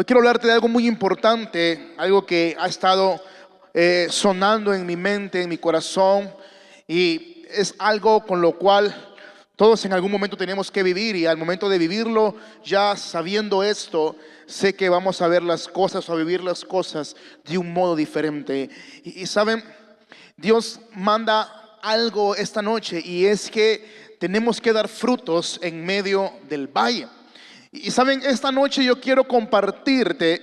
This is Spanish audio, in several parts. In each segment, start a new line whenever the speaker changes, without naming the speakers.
Hoy quiero hablarte de algo muy importante, algo que ha estado sonando en mi mente, en mi corazón, y es algo con lo cual todos en algún momento tenemos que vivir, y al momento de vivirlo, ya sabiendo esto, sé que vamos a ver las cosas o a vivir las cosas de un modo diferente. Y saben, Dios manda algo esta noche, y es que tenemos que dar frutos en medio del valle. Y saben, esta noche yo quiero compartirte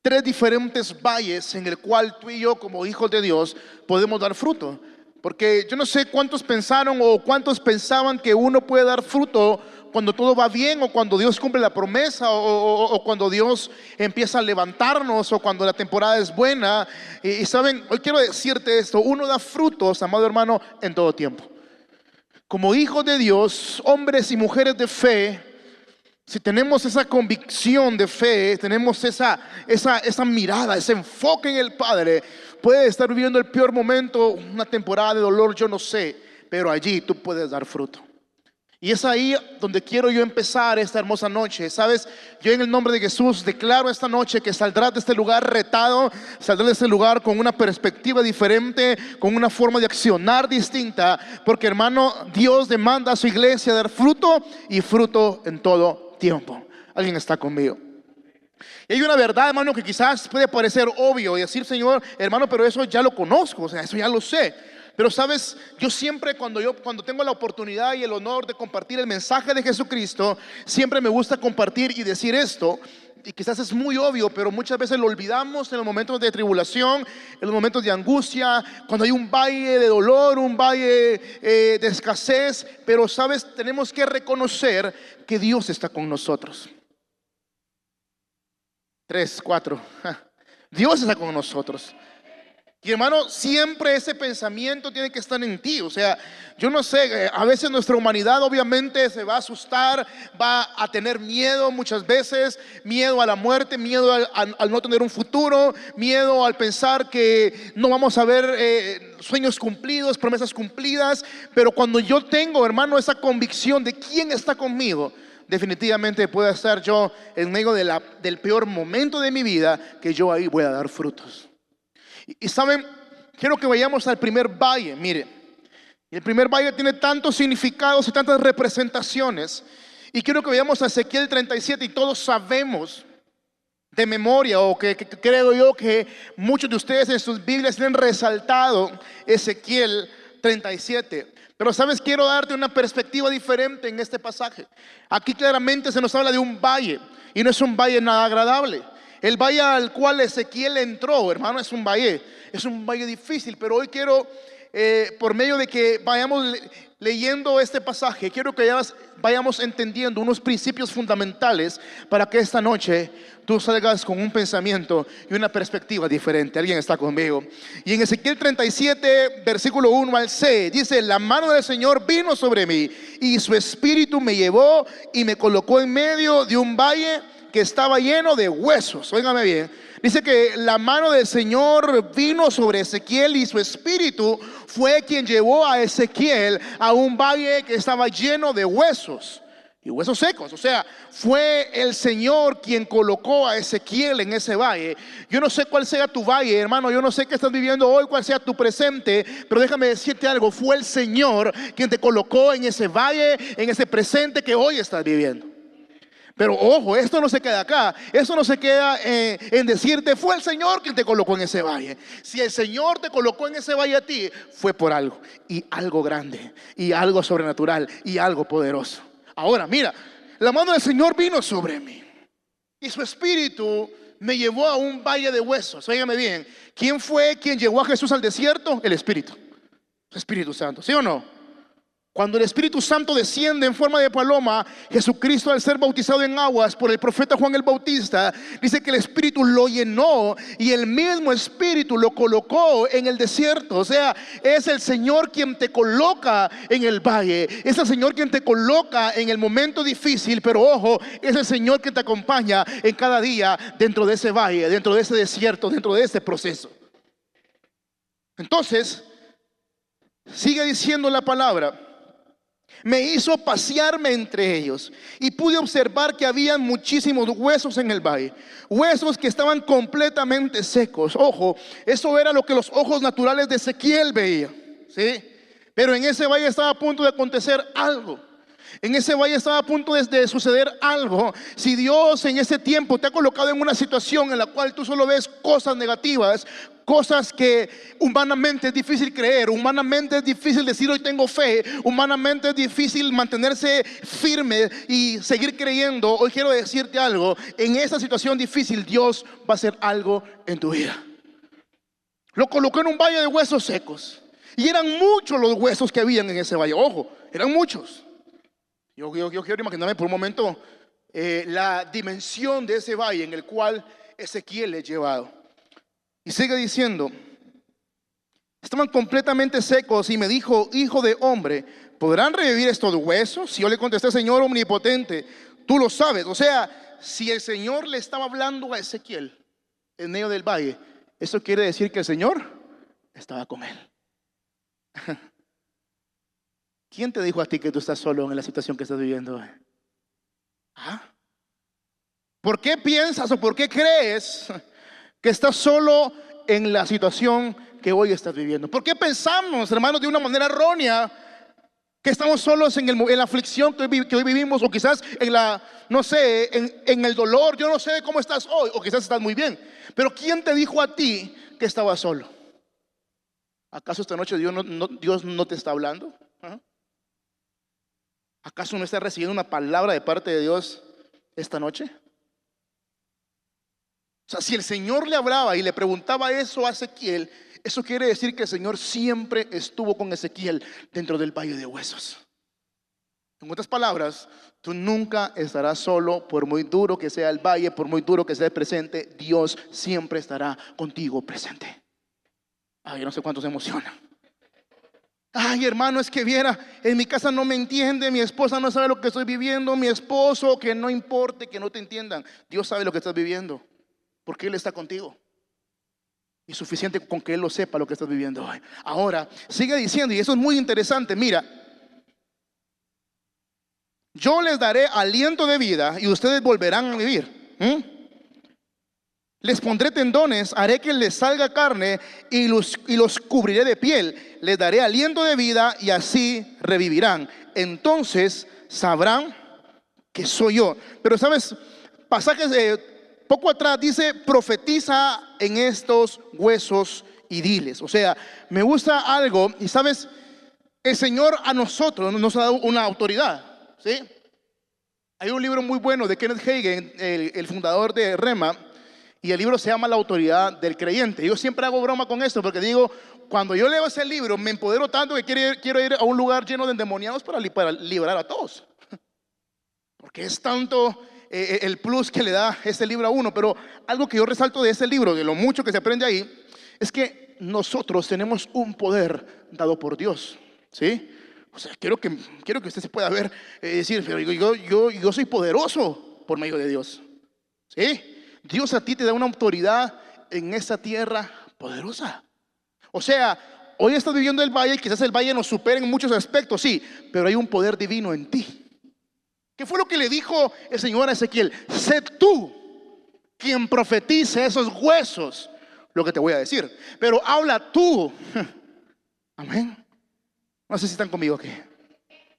tres diferentes valles en el cual tú y yo como hijos de Dios podemos dar fruto. Porque yo no sé cuántos pensaron o cuántos pensaban que uno puede dar fruto cuando todo va bien, o cuando Dios cumple la promesa, o cuando Dios empieza a levantarnos, o cuando la temporada es buena. Y saben, hoy quiero decirte esto: uno da frutos, amado hermano, en todo tiempo. Como hijos de Dios, hombres y mujeres de fe, si tenemos esa convicción de fe, tenemos esa mirada, ese enfoque en el Padre, puede estar viviendo el peor momento, una temporada de dolor, yo no sé, pero allí tú puedes dar fruto. Y es ahí donde quiero yo empezar esta hermosa noche. Sabes, yo en el nombre de Jesús declaro esta noche que saldrás de este lugar retado, saldrás de este lugar con una perspectiva diferente, con una forma de accionar distinta, porque hermano, Dios demanda a su iglesia dar fruto, y fruto en todo tiempo. ¿Alguien está conmigo? Y hay una verdad, hermano, que quizás puede parecer obvio y decir: Señor, hermano, pero eso ya lo conozco, o sea, eso ya lo sé. Pero sabes, yo siempre cuando tengo la oportunidad y el honor de compartir el mensaje de Jesucristo, siempre me gusta compartir y decir esto. Y quizás es muy obvio, pero muchas veces lo olvidamos en los momentos de tribulación, en los momentos de angustia, cuando hay un valle de dolor, un valle de escasez. Pero sabes, tenemos que reconocer que Dios está con nosotros. 3, 4. Dios está con nosotros. Y hermano, siempre ese pensamiento tiene que estar en ti. O sea, yo no sé, a veces nuestra humanidad obviamente se va a asustar, va a tener miedo muchas veces, miedo a la muerte, miedo al no tener un futuro, miedo al pensar que no vamos a ver sueños cumplidos, promesas cumplidas. Pero cuando yo tengo, hermano, esa convicción de quién está conmigo, definitivamente puedo estar yo en medio del peor momento de mi vida, que yo ahí voy a dar frutos. Y saben, quiero que vayamos al primer valle. Mire, el primer valle tiene tantos significados y tantas representaciones. Y quiero que vayamos a Ezequiel 37. Y todos sabemos de memoria, o que creo yo que muchos de ustedes en sus Biblias tienen resaltado Ezequiel 37. Pero sabes, quiero darte una perspectiva diferente en este pasaje. Aquí claramente se nos habla de un valle, y no es un valle nada agradable. El valle al cual Ezequiel entró, hermano, es un valle difícil. Pero hoy quiero, por medio de que vayamos leyendo este pasaje, quiero que vayamos entendiendo unos principios fundamentales para que esta noche tú salgas con un pensamiento y una perspectiva diferente. ¿Alguien está conmigo? Y en Ezequiel 37, versículo 1 al 6, dice: la mano del Señor vino sobre mí, y su espíritu me llevó y me colocó en medio de un valle que estaba lleno de huesos. Óigame bien, dice que la mano del Señor vino sobre Ezequiel, y su espíritu fue quien llevó a Ezequiel a un valle que estaba lleno de huesos, y huesos secos. O sea, fue el Señor quien colocó a Ezequiel en ese valle. Yo no sé cuál sea tu valle, hermano, yo no sé qué estás viviendo hoy, cuál sea tu presente, pero déjame decirte algo: fue el Señor quien te colocó en ese valle, en ese presente que hoy estás viviendo. Pero ojo, esto no se queda acá. Esto no se queda en decirte: fue el Señor quien te colocó en ese valle. Si el Señor te colocó en ese valle a ti, fue por algo, y algo grande, y algo sobrenatural, y algo poderoso. Ahora mira, la mano del Señor vino sobre mí, y su espíritu me llevó a un valle de huesos. Óigame bien, ¿quién fue quien llevó a Jesús al desierto? El Espíritu Santo, ¿sí o no? Cuando el Espíritu Santo desciende en forma de paloma, Jesucristo, al ser bautizado en aguas por el profeta Juan el Bautista, dice que el Espíritu lo llenó, y el mismo Espíritu lo colocó en el desierto. O sea, es el Señor quien te coloca en el valle, es el Señor quien te coloca en el momento difícil. Pero ojo, es el Señor que te acompaña en cada día dentro de ese valle, dentro de ese desierto, dentro de ese proceso. Entonces, sigue diciendo la palabra: Me hizo pasearme entre ellos y pude observar que había muchísimos huesos en el valle, huesos que estaban completamente secos. Ojo, eso era lo que los ojos naturales de Ezequiel veían, ¿sí? Pero en ese valle estaba a punto de acontecer algo. En ese valle estaba a punto de suceder algo. Si Dios en ese tiempo te ha colocado en una situación en la cual tú solo ves cosas negativas, cosas que humanamente es difícil creer, humanamente es difícil decir hoy tengo fe, humanamente es difícil mantenerse firme y seguir creyendo, hoy quiero decirte algo: en esa situación difícil Dios va a hacer algo en tu vida. Lo colocó en un valle de huesos secos y eran muchos los huesos que habían en ese valle. Ojo, eran muchos. Yo quiero imaginarme por un momento la dimensión de ese valle en el cual Ezequiel es llevado. Y sigue diciendo: estaban completamente secos y me dijo, hijo de hombre, ¿podrán revivir estos huesos? Y yo le contesté, Señor omnipotente, tú lo sabes. O sea, si el Señor le estaba hablando a Ezequiel en medio del valle, eso quiere decir que el Señor estaba con él. ¿Quién te dijo a ti que tú estás solo en la situación que estás viviendo? ¿Ah? ¿Por qué piensas o por qué crees que estás solo en la situación que hoy estás viviendo? ¿Por qué pensamos, hermanos, de una manera errónea que estamos solos en la aflicción que hoy vivimos, o quizás en la, no sé, en el dolor? Yo no sé cómo estás hoy, o quizás estás muy bien, pero ¿quién te dijo a ti que estabas solo? ¿Acaso esta noche Dios no te está hablando? ¿Ah? ¿Acaso no estás recibiendo una palabra de parte de Dios esta noche? O sea, si el Señor le hablaba y le preguntaba eso a Ezequiel, eso quiere decir que el Señor siempre estuvo con Ezequiel dentro del valle de huesos. En otras palabras, tú nunca estarás solo, por muy duro que sea el valle, por muy duro que sea el presente, Dios siempre estará contigo presente. Ay, yo no sé cuántos se emocionan. Ay, hermano, es que viera, en mi casa no me entiende, mi esposa no sabe lo que estoy viviendo, mi esposo, que no importe que no te entiendan. Dios sabe lo que estás viviendo, porque Él está contigo. Y suficiente con que Él lo sepa lo que estás viviendo hoy. Ahora, sigue diciendo, y eso es muy interesante, mira: yo les daré aliento de vida y ustedes volverán a vivir. Les pondré tendones, haré que les salga carne y los cubriré de piel. Les daré aliento de vida y así revivirán. Entonces sabrán que soy yo. Pero sabes, pasajes poco atrás dice, profetiza en estos huesos y diles. O sea, me gusta algo, y sabes, el Señor a nosotros nos ha dado una autoridad, ¿sí? Hay un libro muy bueno de Kenneth Hagin, el fundador de Rema, y el libro se llama La autoridad del creyente. Yo siempre hago broma con esto porque digo, cuando yo leo ese libro me empodero tanto que quiero ir a un lugar lleno de endemoniados para liberar a todos. Porque es tanto el plus que le da ese libro a uno. Pero algo que yo resalto de ese libro, de lo mucho que se aprende ahí, es que nosotros tenemos un poder dado por Dios, ¿sí? O sea, quiero que usted se pueda ver, decir, pero yo soy poderoso por medio de Dios, ¿sí? Dios a ti te da una autoridad en esta tierra poderosa. O sea, hoy estás viviendo el valle y quizás el valle nos supere en muchos aspectos, sí, pero hay un poder divino en ti. ¿Qué fue lo que le dijo el Señor a Ezequiel? Sé tú quien profetice esos huesos lo que te voy a decir, pero habla tú. Amén. No sé si están conmigo aquí.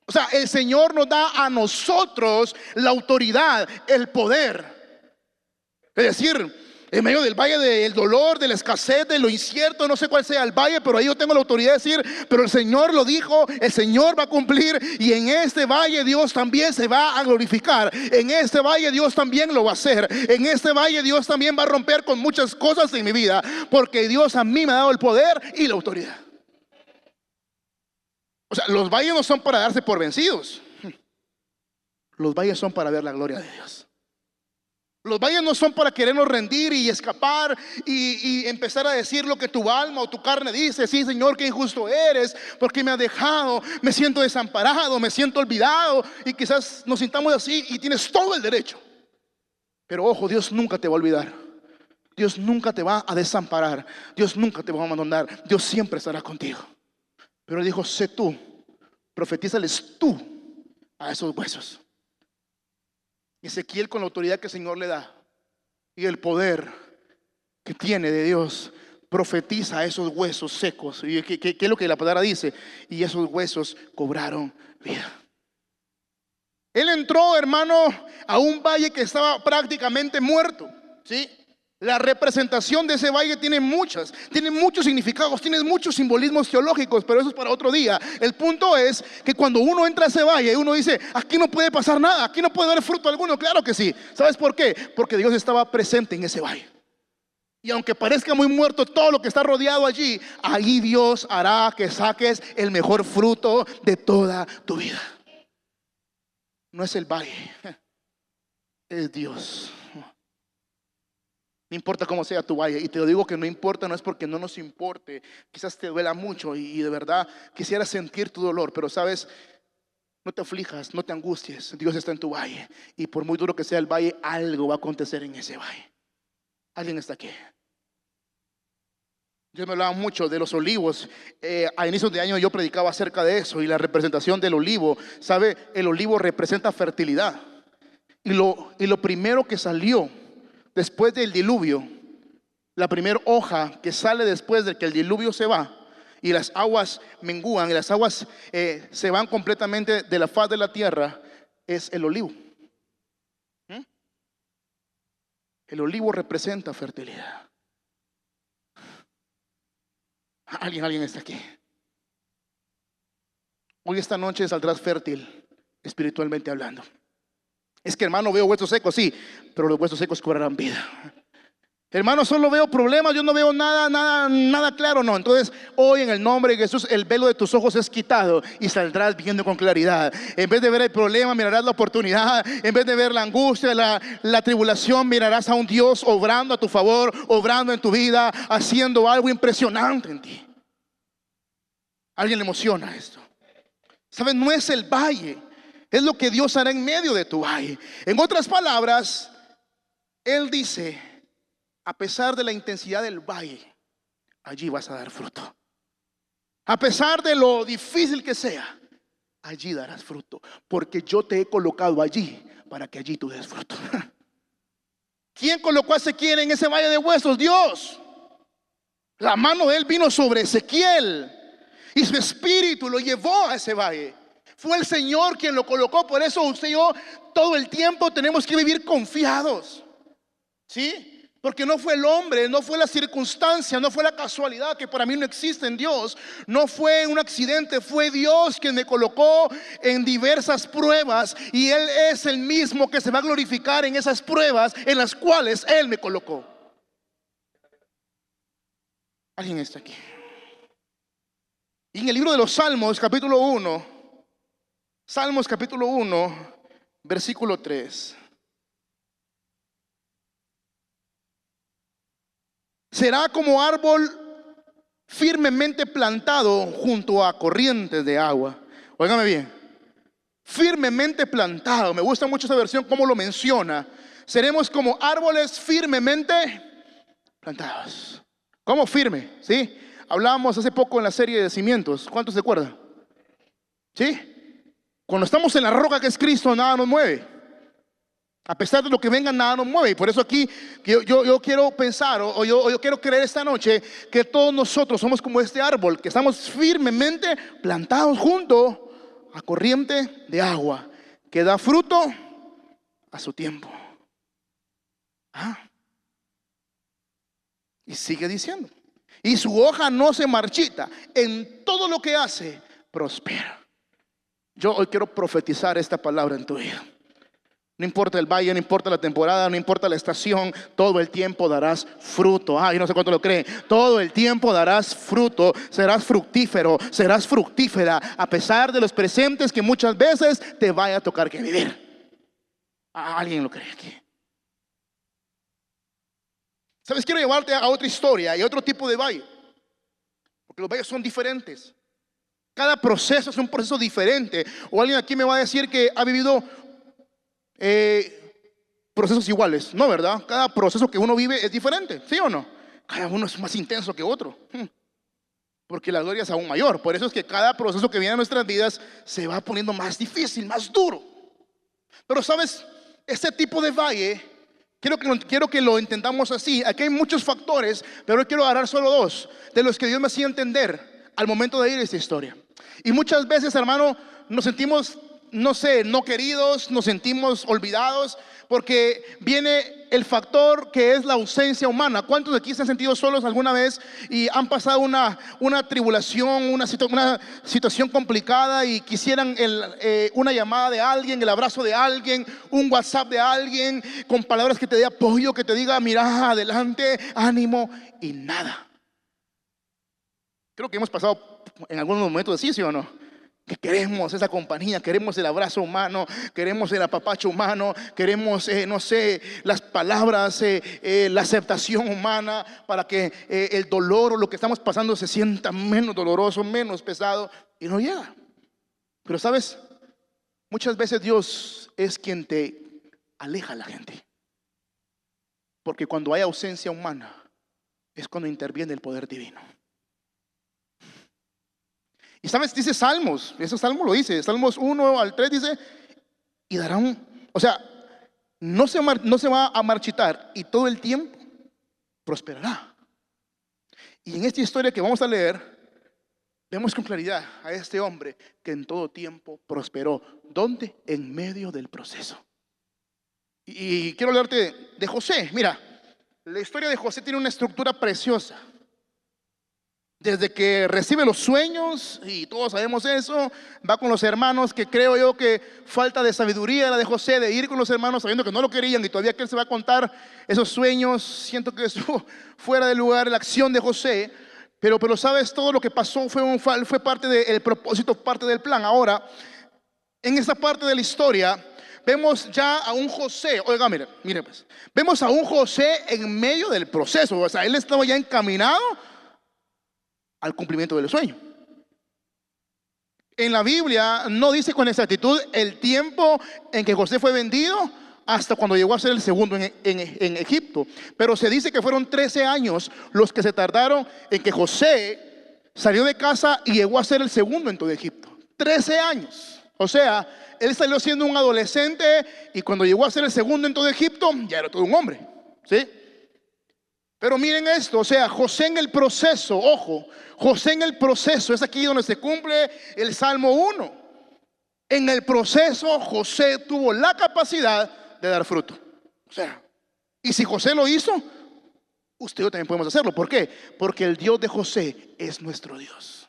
O sea, el Señor nos da a nosotros la autoridad, el poder. Es decir, en medio del valle del dolor, de la escasez, de lo incierto, no sé cuál sea el valle, pero ahí yo tengo la autoridad de decir, pero el Señor lo dijo, el Señor va a cumplir, y en este valle Dios también se va a glorificar. En este valle Dios también lo va a hacer. En este valle Dios también va a romper con muchas cosas en mi vida, porque Dios a mí me ha dado el poder y la autoridad. O sea, los valles no son para darse por vencidos. Los valles son para ver la gloria de Dios. Los valles no son para querernos rendir y escapar y empezar a decir lo que tu alma o tu carne dice. Sí, Señor, qué injusto eres, porque me has dejado, me siento desamparado, me siento olvidado. Y quizás nos sintamos así, y tienes todo el derecho. Pero ojo, Dios nunca te va a olvidar. Dios nunca te va a desamparar. Dios nunca te va a abandonar. Dios siempre estará contigo. Pero Él dijo, sé tú, profetízales tú a esos huesos. Ezequiel, con la autoridad que el Señor le da y el poder que tiene de Dios, profetiza a esos huesos secos. ¿Y qué es lo que la palabra dice? Y esos huesos cobraron vida. Él entró, hermano, a un valle que estaba prácticamente muerto, ¿sí? La representación de ese valle tiene muchos significados, tiene muchos simbolismos teológicos, pero eso es para otro día. El punto es que cuando uno entra a ese valle, uno dice, aquí no puede pasar nada, aquí no puede haber fruto alguno. Claro que sí. ¿Sabes por qué? Porque Dios estaba presente en ese valle. Y aunque parezca muy muerto todo lo que está rodeado allí, ahí Dios hará que saques el mejor fruto de toda tu vida. No es el valle, es Dios. No importa cómo sea tu valle. Y te lo digo que no importa, no es porque no nos importe. Quizás te duela mucho y de verdad quisiera sentir tu dolor. Pero sabes, no te aflijas, no te angusties. Dios está en tu valle. Y por muy duro que sea el valle, algo va a acontecer en ese valle. ¿Alguien está aquí? Yo me hablaba mucho de los olivos. A inicios de año yo predicaba acerca de eso y la representación del olivo. ¿Sabe? El olivo representa fertilidad. Y lo primero que salió después del diluvio, la primera hoja que sale después de que el diluvio se va y las aguas mengúan y las aguas se van completamente de la faz de la tierra, es el olivo. El olivo representa fertilidad. Alguien está aquí. Hoy esta noche saldrás fértil espiritualmente hablando. Es que, hermano, veo huesos secos, sí, pero los huesos secos cobrarán vida. Hermano, solo veo problemas, yo no veo nada claro, no. Entonces, hoy en el nombre de Jesús, el velo de tus ojos es quitado y saldrás viendo con claridad. En vez de ver el problema, mirarás la oportunidad. En vez de ver la angustia, la tribulación, mirarás a un Dios obrando a tu favor, obrando en tu vida, haciendo algo impresionante en ti. ¿A alguien le emociona esto? ¿Sabes? No es el valle, es lo que Dios hará en medio de tu valle. En otras palabras, Él dice: a pesar de la intensidad del valle, allí vas a dar fruto. A pesar de lo difícil que sea, allí darás fruto, porque yo te he colocado allí para que allí tú des fruto. ¿Quién colocó a Ezequiel en ese valle de huesos? Dios. La mano de Él vino sobre Ezequiel y su espíritu lo llevó a ese valle. Fue el Señor quien lo colocó. Por eso usted y yo todo el tiempo tenemos que vivir confiados, ¿sí? Porque no fue el hombre, no fue la circunstancia, no fue la casualidad, que para mí no existe en Dios. No fue un accidente, fue Dios quien me colocó en diversas pruebas. Y Él es el mismo que se va a glorificar en esas pruebas en las cuales Él me colocó. ¿Alguien está aquí? Y en el libro de los Salmos, capítulo 1, Salmos capítulo 1, versículo 3. Será como árbol firmemente plantado junto a corrientes de agua. Óigame bien, firmemente plantado. Me gusta mucho esa versión, cómo lo menciona. Seremos como árboles firmemente plantados. ¿Cómo firme? ¿Sí? Hablábamos hace poco en la serie de cimientos. ¿Cuántos se acuerdan? ¿Sí? Cuando estamos en la roca que es Cristo, nada nos mueve. A pesar de lo que venga, nada nos mueve. Y por eso aquí yo quiero pensar, yo quiero creer esta noche que todos nosotros somos como este árbol, que estamos firmemente plantados junto a corriente de agua, que da fruto a su tiempo. Y sigue diciendo: y su hoja no se marchita, en todo lo que hace prospera. Yo hoy quiero profetizar esta palabra en tu vida. No importa el valle, no importa la temporada, no importa la estación, todo el tiempo darás fruto. Yo no sé cuánto lo creen. Todo el tiempo darás fruto, serás fructífero, serás fructífera, a pesar de los presentes que muchas veces te vaya a tocar que vivir. ¿Alguien lo cree aquí? ¿Sabes? Quiero llevarte a otra historia y a otro tipo de valle, porque los valles son diferentes. Cada proceso es un proceso diferente. O alguien aquí me va a decir que ha vivido procesos iguales. No, ¿verdad? Cada proceso que uno vive es diferente, ¿sí o no? Cada uno es más intenso que otro. porque la gloria es aún mayor. Por eso es que cada proceso que viene a nuestras vidas se va poniendo más difícil, más duro. Pero sabes, este tipo de valle, quiero que lo entendamos así. Aquí hay muchos factores, pero hoy quiero agarrar solo dos de los que Dios me hacía entender al momento de ir a esta historia. Y muchas veces, hermano, nos sentimos, no sé, no queridos, nos sentimos olvidados, porque viene el factor que es la ausencia humana. ¿Cuántos de aquí se han sentido solos alguna vez y han pasado una tribulación, una situación complicada y quisieran una llamada de alguien, el abrazo de alguien, un WhatsApp de alguien con palabras que te dé apoyo, que te diga, mira, adelante, ánimo, y nada? Creo que hemos pasado en algunos momentos así, ¿sí o no? Que queremos esa compañía, queremos el abrazo humano, queremos el apapacho humano, queremos, no sé, las palabras, la aceptación humana para que el dolor o lo que estamos pasando se sienta menos doloroso, menos pesado, y no llega. Pero sabes, muchas veces Dios es quien te aleja a la gente, porque cuando hay ausencia humana es cuando interviene el poder divino. Y sabes, dice Salmos, ese Salmo lo dice, Salmos 1 al 3 dice, y darán, o sea, no se va a marchitar y todo el tiempo prosperará. Y en esta historia que vamos a leer, vemos con claridad a este hombre que en todo tiempo prosperó. ¿Dónde? En medio del proceso. Y quiero hablarte de José. Mira, la historia de José tiene una estructura preciosa. Desde que recibe los sueños, y todos sabemos eso, va con los hermanos, que creo yo que falta de sabiduría la de José, de ir con los hermanos sabiendo que no lo querían, y todavía que él se va a contar esos sueños. Siento que estuvo fuera de lugar la acción de José, pero sabes, todo lo que pasó fue parte del propósito, parte del plan. Ahora, en esta parte de la historia, vemos ya a un José. Oiga, mire pues, vemos a un José en medio del proceso. O sea, él estaba ya encaminado al cumplimiento del sueño. En la Biblia no dice con exactitud el tiempo en que José fue vendido hasta cuando llegó a ser el segundo en Egipto, pero se dice que fueron 13 años los que se tardaron en que José salió de casa y llegó a ser el segundo en todo Egipto. 13 años. O sea, él salió siendo un adolescente y cuando llegó a ser el segundo en todo Egipto ya era todo un hombre, ¿sí? Pero miren esto, o sea, José en el proceso, ojo, José en el proceso, es aquí donde se cumple el Salmo 1. En el proceso José tuvo la capacidad de dar fruto. O sea, y si José lo hizo, usted y yo también podemos hacerlo. ¿Por qué? Porque el Dios de José es nuestro Dios.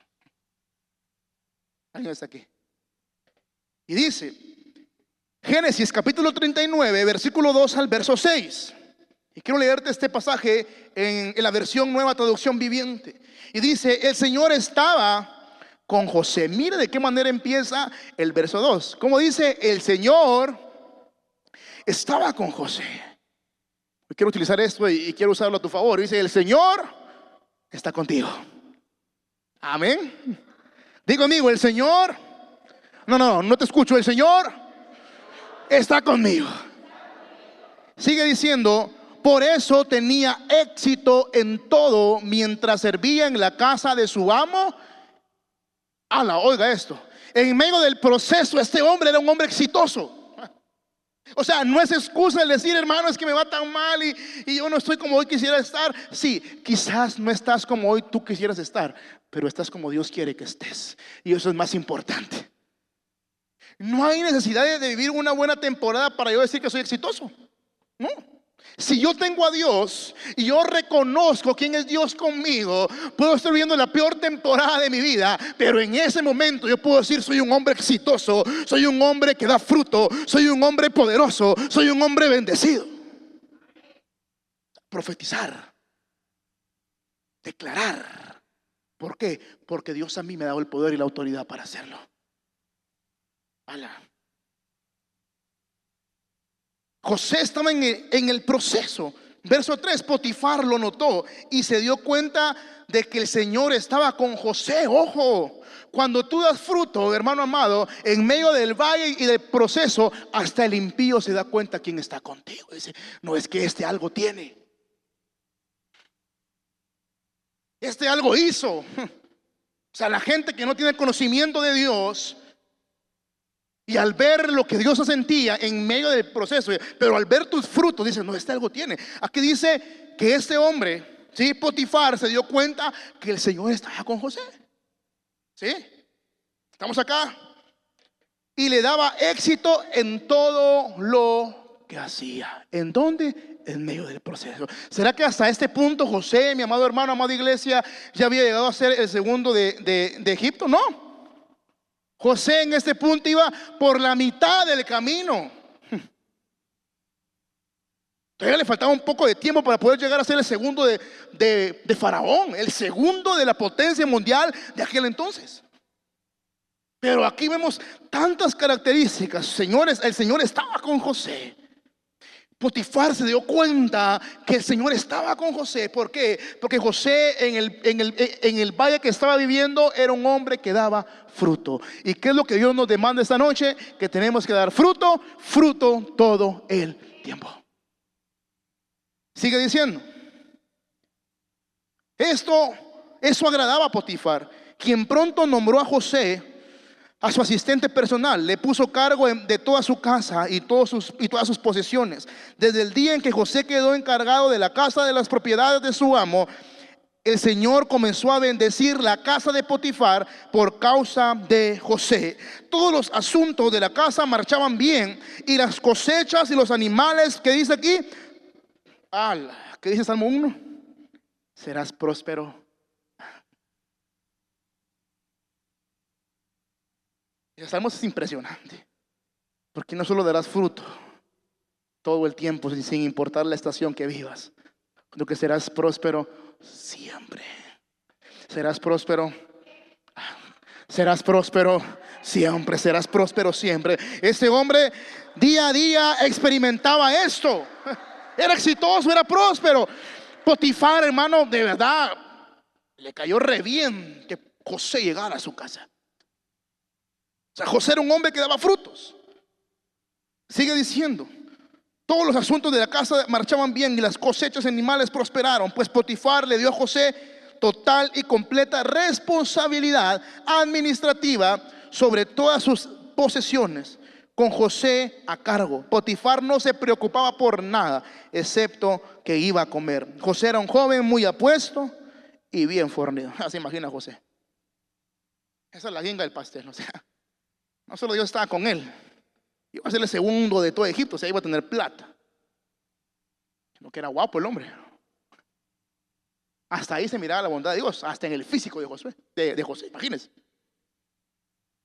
¿Alguien está aquí? Y dice, Génesis capítulo 39, versículo 2 al verso 6. Y quiero leerte este pasaje en la versión Nueva Traducción Viviente. Y dice, el Señor estaba con José. Mire de qué manera empieza el verso 2. Como dice, el Señor estaba con José. Quiero utilizar esto y quiero usarlo a tu favor. Dice, el Señor está contigo. Amén. Digo amigo, el Señor, no te escucho. El Señor está conmigo. Sigue diciendo, por eso tenía éxito en todo mientras servía en la casa de su amo. Oiga esto. En medio del proceso, este hombre era un hombre exitoso. O sea, no es excusa el decir, hermano, es que me va tan mal y yo no estoy como hoy quisiera estar. Sí, quizás no estás como hoy tú quisieras estar, pero estás como Dios quiere que estés. Y eso es más importante. No hay necesidad de vivir una buena temporada para yo decir que soy exitoso. No. Si yo tengo a Dios y yo reconozco quién es Dios conmigo, puedo estar viviendo la peor temporada de mi vida, pero en ese momento yo puedo decir, soy un hombre exitoso, soy un hombre que da fruto, soy un hombre poderoso, soy un hombre bendecido. Profetizar, declarar. ¿Por qué? Porque Dios a mí me ha dado el poder y la autoridad para hacerlo. José estaba en el proceso. Verso 3, Potifar lo notó y se dio cuenta de que el Señor estaba con José. Ojo, cuando tú das fruto, hermano amado, en medio del valle y del proceso, hasta el impío se da cuenta quién está contigo. Dice, no, es que este algo tiene, este algo hizo. O sea, la gente que no tiene conocimiento de Dios, y al ver lo que Dios sentía en medio del proceso, pero al ver tus frutos, dice, no, este algo tiene. Aquí dice que este hombre, ¿sí? Potifar, se dio cuenta que el Señor estaba con José. ¿Sí? ¿Estamos acá? Y le daba éxito en todo lo que hacía. ¿En dónde? En medio del proceso. ¿Será que hasta este punto José, mi amado hermano, amada iglesia, ya había llegado a ser el segundo de Egipto? No. José en este punto iba por la mitad del camino. Todavía le faltaba un poco de tiempo para poder llegar a ser el segundo de Faraón, el segundo de la potencia mundial de aquel entonces. Pero aquí vemos tantas características. Señores, el Señor estaba con José. Potifar se dio cuenta que el Señor estaba con José. ¿Por qué? Porque José en el valle que estaba viviendo era un hombre que daba fruto. ¿Y qué es lo que Dios nos demanda esta noche? Que tenemos que dar fruto, fruto todo el tiempo. Sigue diciendo. Eso agradaba a Potifar, quien pronto nombró a José a su asistente personal. Le puso cargo de toda su casa y todas sus posesiones. Desde el día en que José quedó encargado de la casa, de las propiedades de su amo, el Señor comenzó a bendecir la casa de Potifar por causa de José. Todos los asuntos de la casa marchaban bien, y las cosechas y los animales, que dice aquí, ¿qué dice Salmo 1? Serás próspero. El Salmo es impresionante, porque no solo darás fruto todo el tiempo, sin importar la estación que vivas, sino que serás próspero siempre. Serás próspero. Serás próspero siempre. Serás próspero siempre. Este hombre día a día experimentaba esto. Era exitoso, era próspero. Potifar, hermano, de verdad le cayó re bien que José llegara a su casa. O sea, José era un hombre que daba frutos. Sigue diciendo, todos los asuntos de la casa marchaban bien y las cosechas animales prosperaron, pues Potifar le dio a José total y completa responsabilidad administrativa sobre todas sus posesiones, con José a cargo. Potifar no se preocupaba por nada, excepto que iba a comer. José era un joven muy apuesto y bien fornido. Así imagina José. Esa es la guinda del pastel, o sea, no solo Dios estaba con él, iba a ser el segundo de todo Egipto, o sea, iba a tener plata. Lo que era guapo el hombre. Hasta ahí se miraba la bondad de Dios, hasta en el físico de José, imagínense.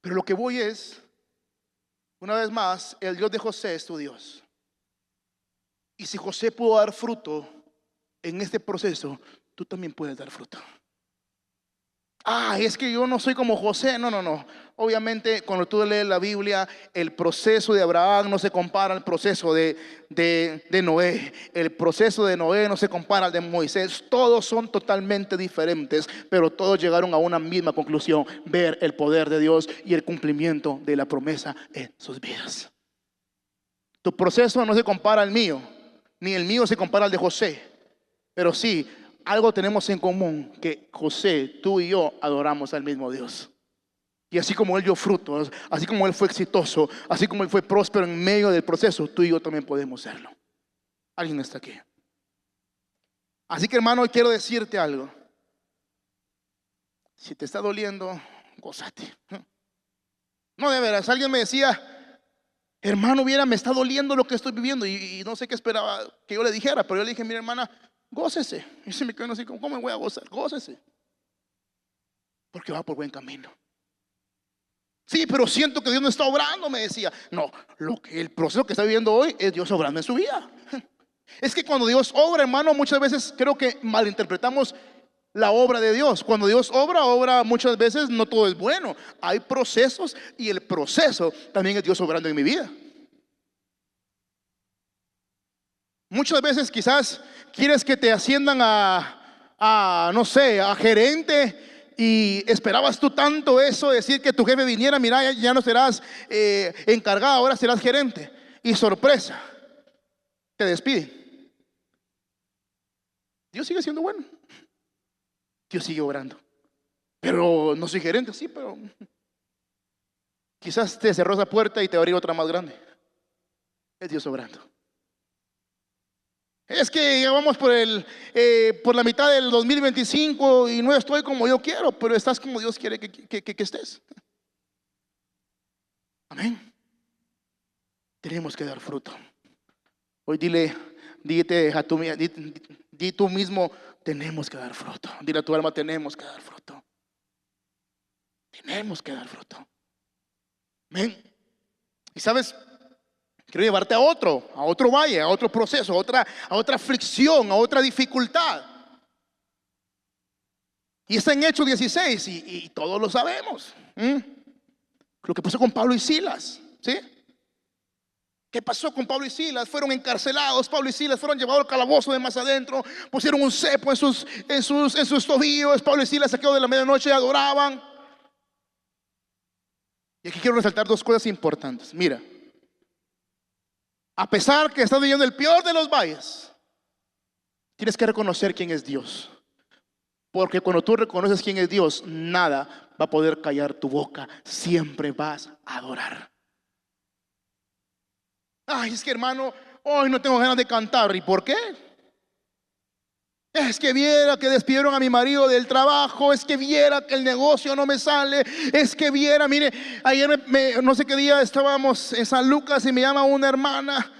Pero lo que voy es, una vez más, el Dios de José es tu Dios. Y si José pudo dar fruto en este proceso, tú también puedes dar fruto. Es que yo no soy como José. No. Obviamente, cuando tú lees la Biblia, el proceso de Abraham no se compara al proceso de Noé. El proceso de Noé no se compara al de Moisés. Todos son totalmente diferentes, pero todos llegaron a una misma conclusión: ver el poder de Dios y el cumplimiento de la promesa en sus vidas. Tu proceso no se compara al mío, ni el mío se compara al de José, pero sí, algo tenemos en común, que José, tú y yo adoramos al mismo Dios. Y así como él dio frutos, así como él fue exitoso, así como él fue próspero en medio del proceso, tú y yo también podemos serlo. ¿Alguien está aquí? Así que, hermano, quiero decirte algo. Si te está doliendo, gózate. No, de veras, alguien me decía, hermano, me está doliendo lo que estoy viviendo, y no sé qué esperaba que yo le dijera, pero yo le dije, mira, hermana, gócese. Y se me quedó así, ¿cómo me voy a gozar? Gócese, porque va por buen camino. Sí, pero siento que Dios no está obrando, me decía. No, el proceso que está viviendo hoy es Dios obrando en su vida. Es que cuando Dios obra, hermano, muchas veces creo que malinterpretamos la obra de Dios. Cuando Dios obra muchas veces no todo es bueno. Hay procesos, y el proceso también es Dios obrando en mi vida. Muchas veces quizás quieres que te asciendan no sé, a gerente, y esperabas tú tanto eso, decir que tu jefe viniera, mira, ya no serás encargado, ahora serás gerente. Y sorpresa, te despiden. Dios sigue siendo bueno, Dios sigue obrando, Pero no soy gerente, sí, pero quizás te cerró esa puerta y te abrirá otra más grande. Es Dios obrando. Es que ya vamos por la mitad del 2025 y no estoy como yo quiero, pero estás como Dios quiere que estés. Amén. Tenemos que dar fruto. Hoy di tú mismo, tenemos que dar fruto. Dile a tu alma, tenemos que dar fruto. Tenemos que dar fruto. Amén. Y sabes, quiero llevarte a otro valle, a otro proceso, a otra aflicción, a otra dificultad. Y está en Hechos 16 y todos lo sabemos. Lo que pasó con Pablo y Silas, ¿sí? ¿Qué pasó con Pablo y Silas? Fueron encarcelados. Pablo y Silas fueron llevados al calabozo de más adentro. Pusieron un cepo en sus tobillos. Pablo y Silas se quedaron de la medianoche y adoraban. Y aquí quiero resaltar dos cosas importantes. Mira, a pesar que estás viviendo el peor de los valles, tienes que reconocer quién es Dios. Porque cuando tú reconoces quién es Dios, nada va a poder callar tu boca. Siempre vas a adorar. Ay, es que hermano, hoy no tengo ganas de cantar. ¿Y por qué? Es que viera que despidieron a mi marido del trabajo. Es que viera que el negocio no me sale. Es que viera, mire, ayer no sé qué día estábamos en San Lucas y me llama una hermana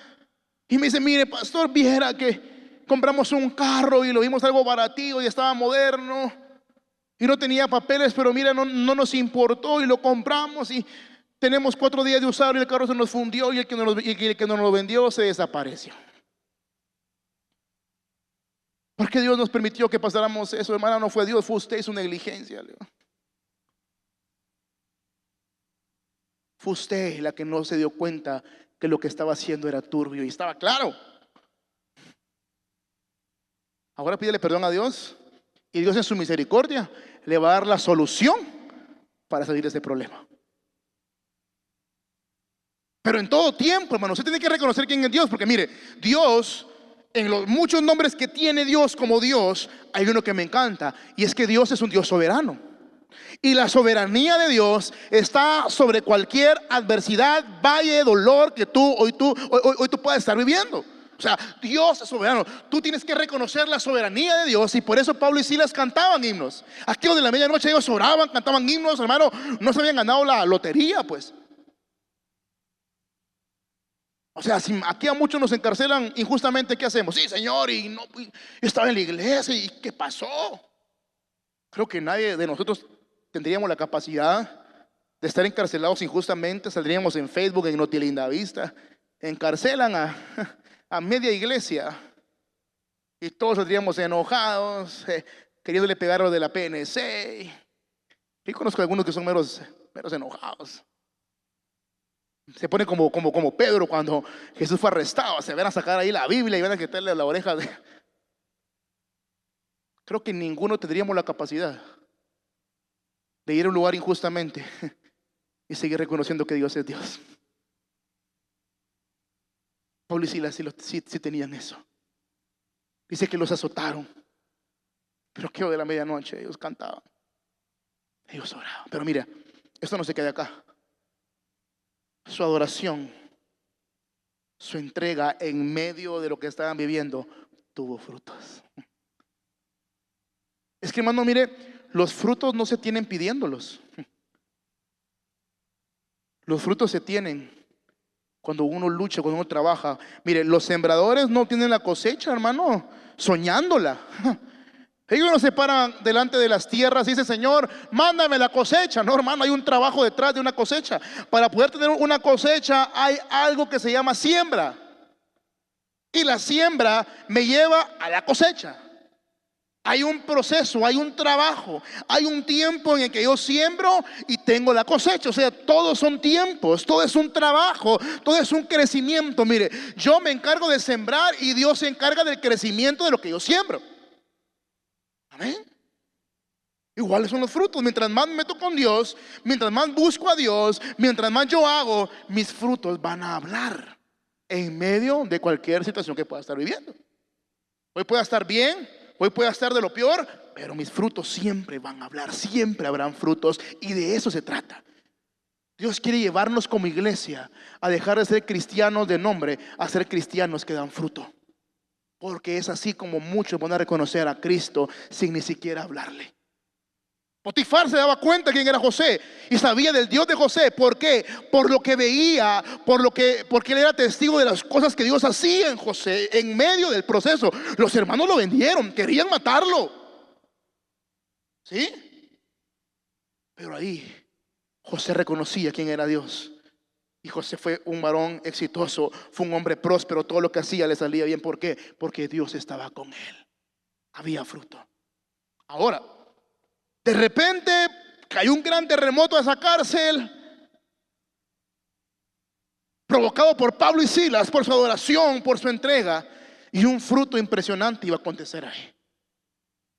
y me dice, mire pastor, viera que compramos un carro y lo vimos algo baratillo y estaba moderno y no tenía papeles, pero mira, no nos importó y lo compramos y tenemos 4 días de usarlo y el carro se nos fundió y el que nos lo vendió se desapareció. ¿Por qué Dios nos permitió que pasáramos eso, hermana? No fue Dios, fue usted, su negligencia. Fue usted la que no se dio cuenta que lo que estaba haciendo era turbio y estaba claro. Ahora pídele perdón a Dios y Dios en su misericordia le va a dar la solución para salir de ese problema. Pero en todo tiempo, hermano, usted tiene que reconocer quién es Dios, porque mire, Dios, en los muchos nombres que tiene Dios como Dios, hay uno que me encanta, y es que Dios es un Dios soberano. Y la soberanía de Dios está sobre cualquier adversidad, valle, dolor que hoy tú puedas estar viviendo. O sea, Dios es soberano. Tú tienes que reconocer la soberanía de Dios. Y por eso Pablo y Silas cantaban himnos. Aquí donde la medianoche ellos oraban, cantaban himnos, hermano. No se habían ganado la lotería, pues. O sea, si aquí a muchos nos encarcelan injustamente, ¿qué hacemos? Sí, Señor, yo estaba en la iglesia y ¿qué pasó? Creo que nadie de nosotros tendríamos la capacidad de estar encarcelados injustamente. Saldríamos en Facebook, en Notilinda Vista. Encarcelan a media iglesia y todos saldríamos enojados, queriéndole pegar lo de la PNC. Y conozco a algunos que son meros enojados. Se pone como Pedro cuando Jesús fue arrestado. Se van a sacar ahí la Biblia y van a quitarle la oreja. Creo que ninguno tendríamos la capacidad de ir a un lugar injustamente y seguir reconociendo que Dios es Dios. Pablo y Silas sí tenían eso. Dice que los azotaron, pero que de la medianoche ellos cantaban, ellos oraban. Pero mira, esto no se queda acá. Su adoración, su entrega en medio de lo que estaban viviendo tuvo frutos. Es que, hermano, mire, los frutos no se tienen pidiéndolos. Los frutos se tienen cuando uno lucha, cuando uno trabaja. Mire, los sembradores no tienen la cosecha, hermano, soñándola. Ellos no se paran delante de las tierras y dicen, Señor, mándame la cosecha. No, hermano, hay un trabajo detrás de una cosecha. Para poder tener una cosecha hay algo que se llama siembra. Y la siembra me lleva a la cosecha. Hay un proceso, hay un trabajo, hay un tiempo en el que yo siembro y tengo la cosecha. O sea, todos son tiempos, todo es un trabajo, todo es un crecimiento. Mire, yo me encargo de sembrar y Dios se encarga del crecimiento de lo que yo siembro. Amén. Iguales son los frutos. Mientras más me meto con Dios, mientras más busco a Dios, mientras más yo hago, mis frutos van a hablar en medio de cualquier situación que pueda estar viviendo. Hoy pueda estar bien, hoy pueda estar de lo peor, pero mis frutos siempre van a hablar, siempre habrán frutos, y de eso se trata. Dios quiere llevarnos como iglesia a dejar de ser cristianos de nombre a ser cristianos que dan fruto. Porque es así como muchos van a reconocer a Cristo sin ni siquiera hablarle. Potifar se daba cuenta quién era José y sabía del Dios de José. ¿Por qué? Por lo que veía, porque él era testigo de las cosas que Dios hacía en José en medio del proceso. Los hermanos lo vendieron, querían matarlo. ¿Sí? Pero ahí José reconocía quién era Dios. Y José fue un varón exitoso, fue un hombre próspero, todo lo que hacía le salía bien. ¿Por qué? Porque Dios estaba con él. Había fruto. Ahora, de repente cayó un gran terremoto a esa cárcel, provocado por Pablo y Silas, por su adoración, por su entrega. Y un fruto impresionante iba a acontecer ahí.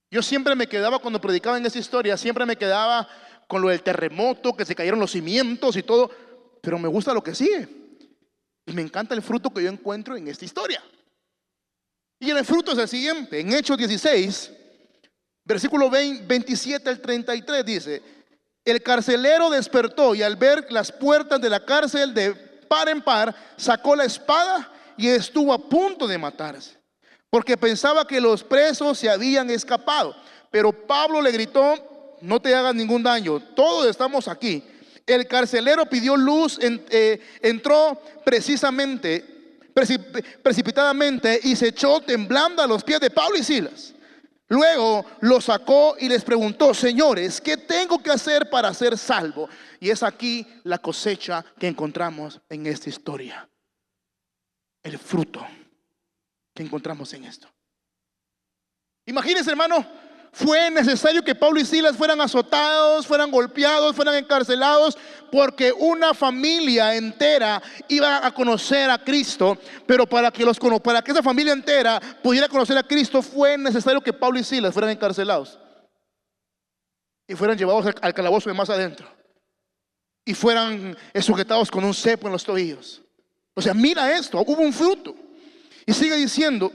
Yo siempre me quedaba, cuando predicaba en esa historia, siempre me quedaba con lo del terremoto, que se cayeron los cimientos y todo. Pero me gusta lo que sigue. Y me encanta el fruto que yo encuentro en esta historia. Y el fruto es el siguiente. En Hechos 16, versículo 27 al 33 dice: el carcelero despertó y al ver las puertas de la cárcel de par en par, sacó la espada y estuvo a punto de matarse, porque pensaba que los presos se habían escapado. Pero Pablo le gritó: no te hagas ningún daño, todos estamos aquí. El carcelero pidió luz, entró precipitadamente y se echó temblando a los pies de Pablo y Silas. Luego los sacó y les preguntó: señores, ¿qué tengo que hacer para ser salvo? Y es aquí la cosecha que encontramos en esta historia. El fruto que encontramos en esto. Imagínense, hermano, fue necesario que Pablo y Silas fueran azotados, fueran golpeados, fueran encarcelados, porque una familia entera iba a conocer a Cristo. Pero para que esa familia entera pudiera conocer a Cristo, fue necesario que Pablo y Silas fueran encarcelados y fueran llevados al calabozo de más adentro y fueran sujetados con un cepo en los tobillos. O sea, mira esto, hubo un fruto. Y sigue diciendo: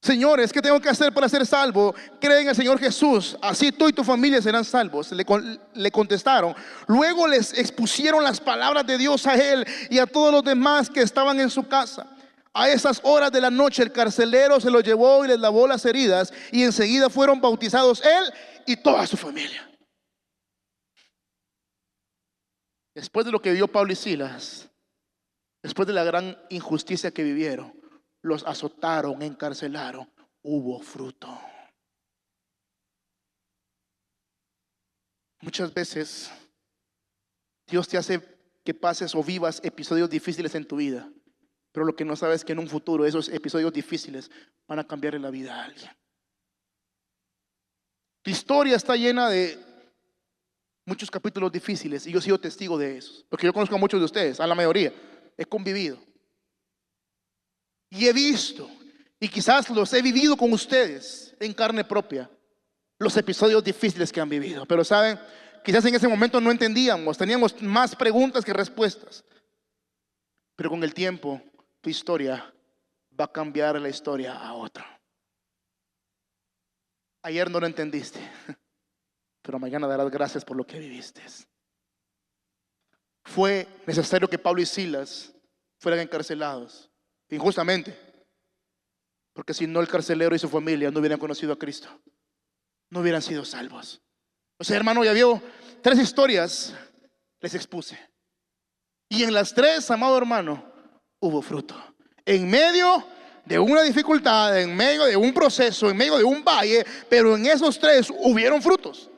señores, ¿qué tengo que hacer para ser salvo? Creen en el Señor Jesús, así tú y tu familia serán salvos. Le contestaron. Luego les expusieron las palabras de Dios a él y a todos los demás que estaban en su casa. A esas horas de la noche el carcelero se los llevó y les lavó las heridas, y enseguida fueron bautizados él y toda su familia. Después de lo que vio Pablo y Silas, después de la gran injusticia que vivieron, los azotaron, encarcelaron, hubo fruto. Muchas veces Dios te hace que pases o vivas episodios difíciles en tu vida, pero lo que no sabes es que en un futuro esos episodios difíciles van a cambiar en la vida a alguien. Tu historia está llena de muchos capítulos difíciles y yo he sido testigo de esos, porque yo conozco a muchos de ustedes, a la mayoría, he convivido. Y he visto, y quizás los he vivido con ustedes en carne propia, los episodios difíciles que han vivido. Pero saben, quizás en ese momento no entendíamos, teníamos más preguntas que respuestas. Pero con el tiempo, tu historia va a cambiar la historia a otro. Ayer no lo entendiste, pero mañana darás gracias por lo que viviste. Fue necesario que Pablo y Silas fueran encarcelados injustamente, porque si no, el carcelero y su familia no hubieran conocido a Cristo, no hubieran sido salvos. O sea, hermano, ya vio 3 historias, les expuse, y en las 3, amado hermano, hubo fruto. En medio de una dificultad, en medio de un proceso, en medio de un valle, pero en esos 3 hubieron frutos.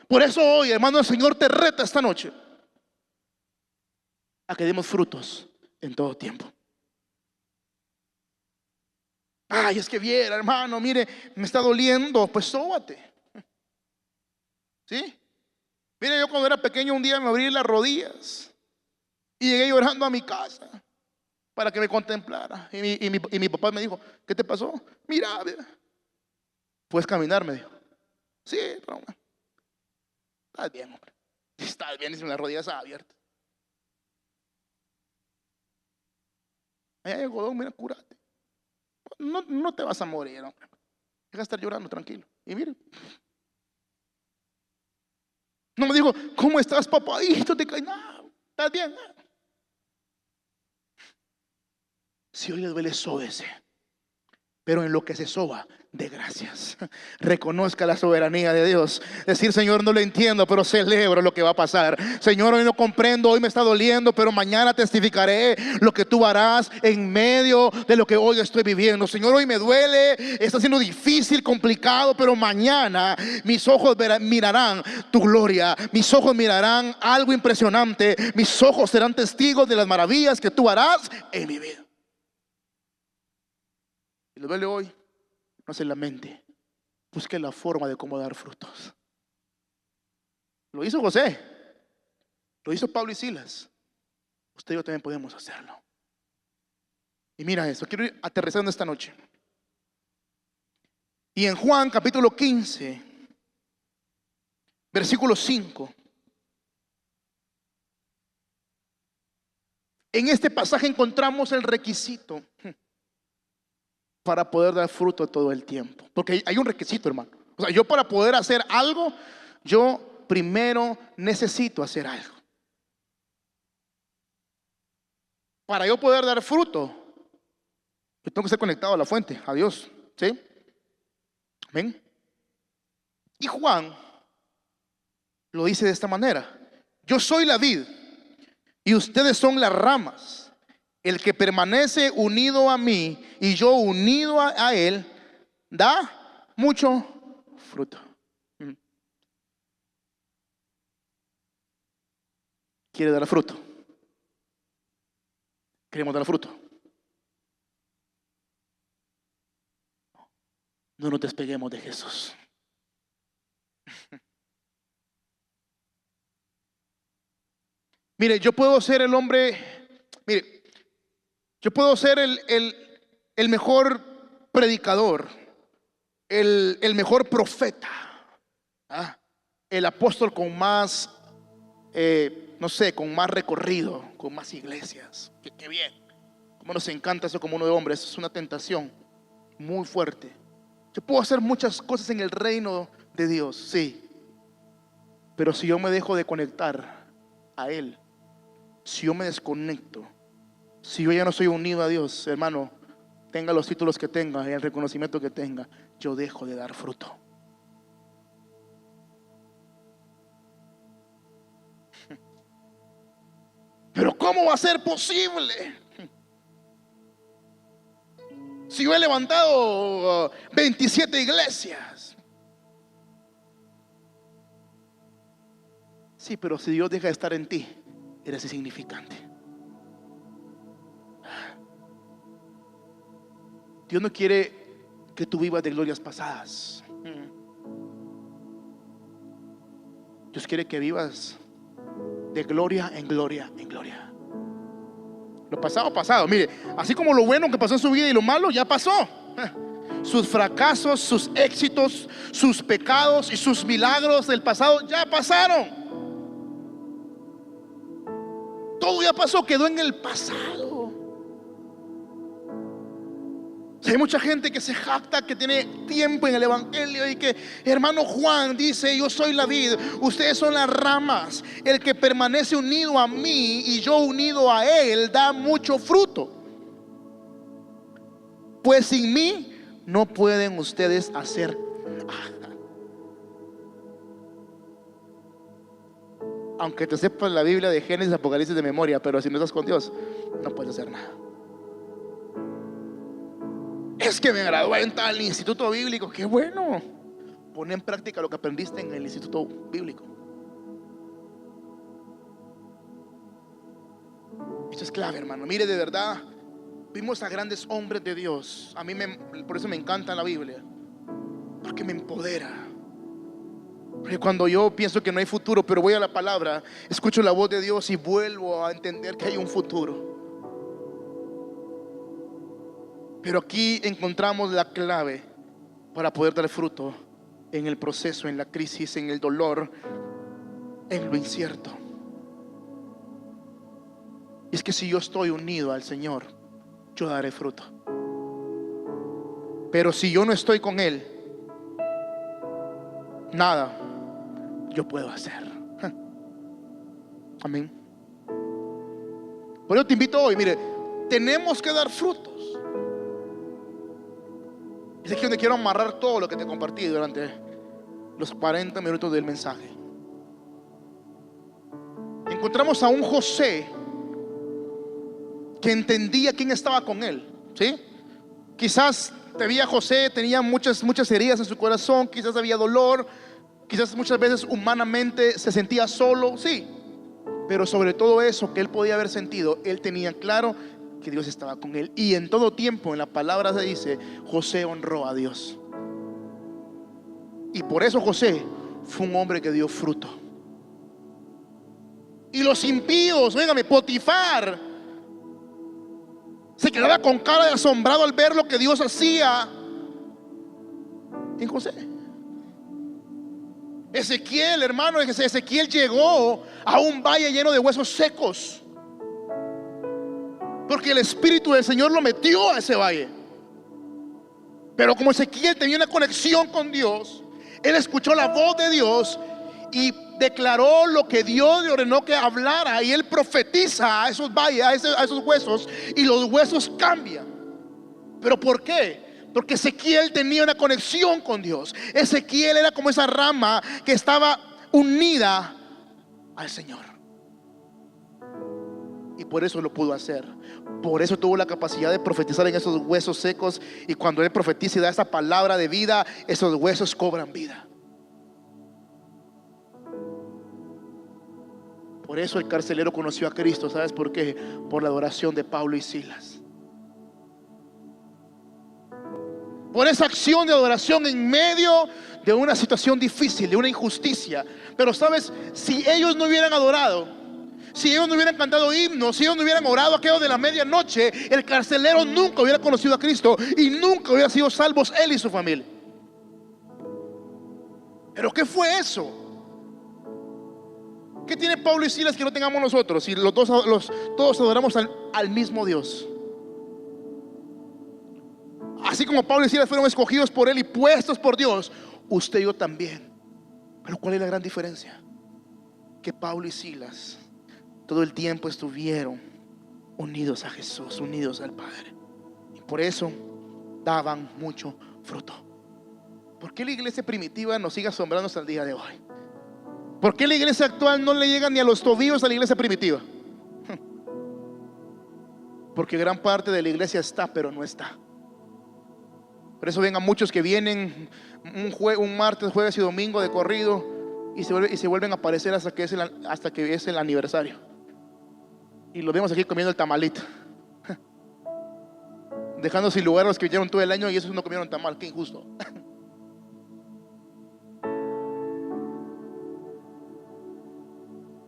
Por eso hoy, hermano, el Señor te reta esta noche a que demos frutos en todo tiempo. Ay, es que viera, hermano, mire, me está doliendo. Pues sóbate. ¿Sí? Mire, yo cuando era pequeño un día me abrí las rodillas y llegué llorando a mi casa para que me contemplara. Y mi papá me dijo: ¿qué te pasó? Mira, puedes caminar, me dijo. Sí, pero estás bien, hombre. Estás bien, y sin las rodillas abiertas. Allá hay algodón, mira, cúrate. No te vas a morir, hombre. Deja de estar llorando, tranquilo. Y mire, no me digo, ¿cómo estás, papadito? ¿Te cae? No, ¿estás bien? No. Si hoy le duele, sóbese. Pero en lo que se soba, de gracias. Reconozca la soberanía de Dios. Decir, Señor, no lo entiendo, pero celebro lo que va a pasar. Señor, hoy no comprendo, hoy me está doliendo, pero mañana testificaré lo que tú harás en medio de lo que hoy estoy viviendo. Señor, hoy me duele, está siendo difícil, complicado, pero mañana mis ojos mirarán tu gloria. Mis ojos mirarán algo impresionante. Mis ojos serán testigos de las maravillas que tú harás en mi vida. Si le duele hoy, no se lamente. Busque la forma de cómo dar frutos. Lo hizo José. Lo hizo Pablo y Silas. Usted y yo también podemos hacerlo. Y mira esto, quiero ir aterrizando esta noche. Y en Juan capítulo 15, versículo 5. En este pasaje encontramos el requisito para poder dar fruto todo el tiempo. Porque hay un requisito, hermano. O sea, yo para poder hacer algo, yo primero necesito hacer algo. Para yo poder dar fruto, yo tengo que ser conectado a la fuente, a Dios. ¿Sí? ¿Ven? Y Juan lo dice de esta manera: yo soy la vid y ustedes son las ramas. El que permanece unido a mí y yo unido a él, da mucho fruto. ¿Quiere dar fruto? ¿Queremos dar fruto? No nos despeguemos de Jesús. Mire, yo puedo ser el hombre, mire, yo puedo ser el mejor predicador, el mejor profeta, el apóstol con más, no sé, con más recorrido, con más iglesias. Qué bien. Como nos encanta eso como uno de hombres, es una tentación muy fuerte. Yo puedo hacer muchas cosas en el reino de Dios, sí. Pero si yo me dejo de conectar a Él, si yo me desconecto, si yo ya no soy unido a Dios, hermano, tenga los títulos que tenga y el reconocimiento que tenga, yo dejo de dar fruto. Pero ¿cómo va a ser posible? Si yo he levantado 27 iglesias. Sí, pero si Dios deja de estar en ti, eres insignificante. Dios no quiere que tú vivas de glorias pasadas. Dios quiere que vivas de gloria en gloria en gloria. Lo pasado, pasado. Mire, así como lo bueno que pasó en su vida y lo malo ya pasó. Sus fracasos, sus éxitos, sus pecados y sus milagros del pasado ya pasaron. Todo ya pasó, quedó en el pasado. Hay mucha gente que se jacta que tiene tiempo en el evangelio y que hermano Juan dice: yo soy la vid, ustedes son las ramas. El que permanece unido a mí y yo unido a él da mucho fruto, pues sin mí no pueden ustedes hacer nada. Aunque te sepas la Biblia de Génesis, Apocalipsis de memoria, pero si no estás con Dios, no puedes hacer nada. Es que me gradué en tal instituto bíblico. Qué bueno. Pon en práctica lo que aprendiste en el instituto bíblico. Esto es clave, hermano. Mire, de verdad, vimos a grandes hombres de Dios. Por eso me encanta la Biblia, porque me empodera. Porque cuando yo pienso que no hay futuro, pero voy a la palabra, escucho la voz de Dios y vuelvo a entender que hay un futuro. Pero aquí encontramos la clave para poder dar fruto en el proceso, en la crisis, en el dolor, en lo incierto. Y es que si yo estoy unido al Señor, yo daré fruto. Pero si yo no estoy con Él, nada yo puedo hacer. Amén. Por eso te invito hoy, mire, tenemos que dar frutos. Es aquí donde quiero amarrar todo lo que te compartí durante los 40 minutos del mensaje. Encontramos a un José que entendía quién estaba con él, ¿sí? Quizás todavía José tenía muchas heridas en su corazón, quizás había dolor, quizás muchas veces humanamente se sentía solo, sí. Pero sobre todo eso que él podía haber sentido, él tenía claro que Dios estaba con él. Y en todo tiempo, en la palabra se dice, José honró a Dios. Y por eso José fue un hombre que dio fruto. Y los impíos, óigame, Potifar se quedaba con cara de asombrado al ver lo que Dios hacía en José. Ezequiel, hermano, Ezequiel llegó a un valle lleno de huesos secos, porque el Espíritu del Señor lo metió a ese valle. Pero como Ezequiel tenía una conexión con Dios, él escuchó la voz de Dios y declaró lo que Dios le ordenó que hablara. Y él profetiza a esos valles, a esos huesos, y los huesos cambian. ¿Pero por qué? Porque Ezequiel tenía una conexión con Dios. Ezequiel era como esa rama que estaba unida al Señor. Y por eso lo pudo hacer. Por eso tuvo la capacidad de profetizar en esos huesos secos. Y cuando él profetiza y da esa palabra de vida, esos huesos cobran vida. Por eso el carcelero conoció a Cristo. ¿Sabes por qué? Por la adoración de Pablo y Silas. Por esa acción de adoración en medio de una situación difícil, de una injusticia. Pero sabes, si ellos no hubieran adorado, si ellos no hubieran cantado himnos, si ellos no hubieran orado aquello de la medianoche, el carcelero nunca hubiera conocido a Cristo y nunca hubiera sido salvos él y su familia. ¿Pero qué fue eso? ¿Qué tiene Pablo y Silas que no tengamos nosotros? Si todos adoramos al mismo Dios. Así como Pablo y Silas fueron escogidos por él y puestos por Dios, usted y yo también. Pero ¿cuál es la gran diferencia? Que Pablo y Silas todo el tiempo estuvieron unidos a Jesús, unidos al Padre. Y por eso daban mucho fruto. ¿Por qué la iglesia primitiva nos sigue asombrando hasta el día de hoy? ¿Por qué la iglesia actual no le llega ni a los tobillos a la iglesia primitiva? Porque gran parte de la iglesia está, pero no está. Por eso ven a muchos que vienen un martes, jueves y domingo de corrido y se vuelven a aparecer hasta que es el aniversario. Y lo vemos aquí comiendo el tamalito, dejando sin lugar a los que vinieron todo el año y esos no comieron tamal. Qué injusto.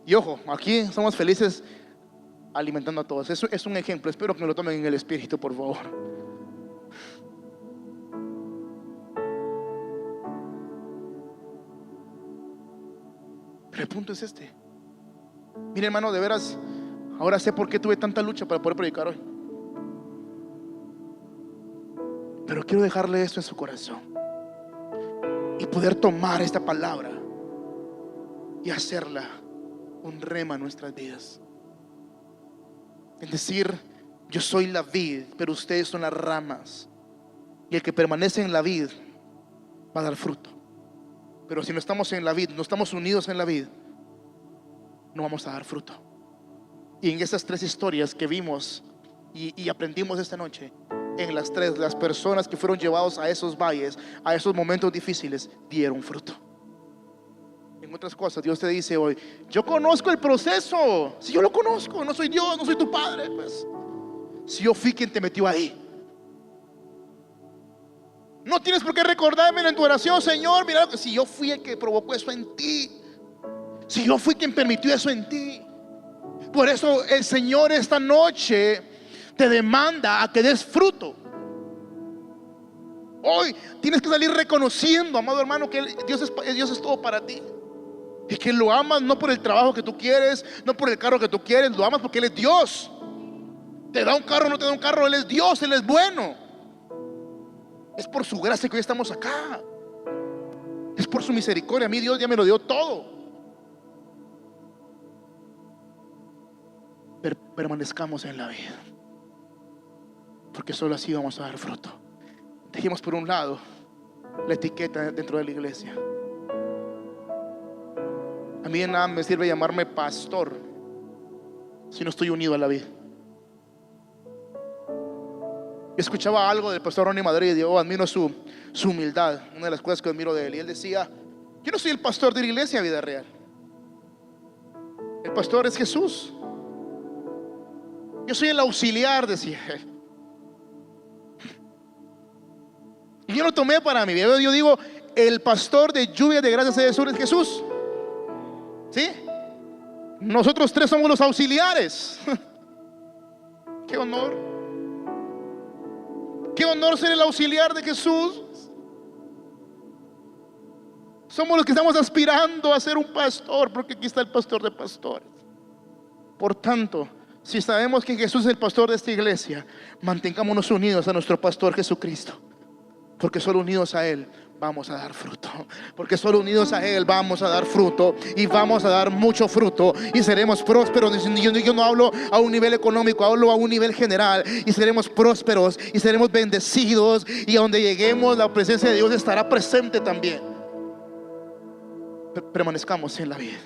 Y ojo, aquí somos felices alimentando a todos. Eso es un ejemplo. Espero que me lo tomen en el espíritu, por favor. Pero el punto es este. Mire, hermano, de veras, ahora sé por qué tuve tanta lucha para poder predicar hoy. Pero quiero dejarle esto en su corazón y poder tomar esta palabra y hacerla un rema en nuestras vidas. Es decir, yo soy la vid, pero ustedes son las ramas, y el que permanece en la vid va a dar fruto. Pero si no estamos en la vid, no estamos unidos en la vid, no vamos a dar fruto. Y en esas tres historias que vimos y aprendimos esta noche, en las tres, las personas que fueron llevados a esos valles, a esos momentos difíciles, dieron fruto. En otras cosas, Dios te dice hoy: yo conozco el proceso. Si yo lo conozco, no soy Dios, no soy tu padre, pues. Si yo fui quien te metió ahí, no tienes por qué recordármelo en tu oración. Señor, mira, si yo fui el que provocó eso en ti, si yo fui quien permitió eso en ti. Por eso el Señor esta noche te demanda a que des fruto. Hoy tienes que salir reconociendo, amado hermano, que Dios es todo para ti. Y que lo amas no por el trabajo que tú quieres, no por el carro que tú quieres. Lo amas porque Él es Dios. Te da un carro o no te da un carro, Él es Dios, Él es bueno. Es por su gracia que hoy estamos acá. Es por su misericordia. A mí Dios ya me lo dio todo. Permanezcamos en la vida, porque solo así vamos a dar fruto. Dejemos por un lado la etiqueta dentro de la iglesia. A mí de nada me sirve llamarme pastor si no estoy unido a la vida. Escuchaba algo del pastor Ronnie Madrid y yo admiro su humildad. Una de las cosas que admiro de él. Y él decía: yo no soy el pastor de la iglesia Vida Real. El pastor es Jesús. Yo soy el auxiliar, decía él. Y yo lo tomé para mí. Yo digo, el pastor de Lluvia de Gracia de Sur es Jesús. ¿Sí? Nosotros tres somos los auxiliares. Qué honor. Qué honor ser el auxiliar de Jesús. Somos los que estamos aspirando a ser un pastor, porque aquí está el pastor de pastores. Por tanto, si sabemos que Jesús es el pastor de esta iglesia, mantengámonos unidos a nuestro pastor Jesucristo, porque solo unidos a Él vamos a dar fruto. Porque solo unidos a Él vamos a dar fruto, y vamos a dar mucho fruto, y seremos prósperos. Yo no hablo a un nivel económico, hablo a un nivel general. Y seremos prósperos y seremos bendecidos, y a donde lleguemos la presencia de Dios estará presente también. Permanezcamos en la vida.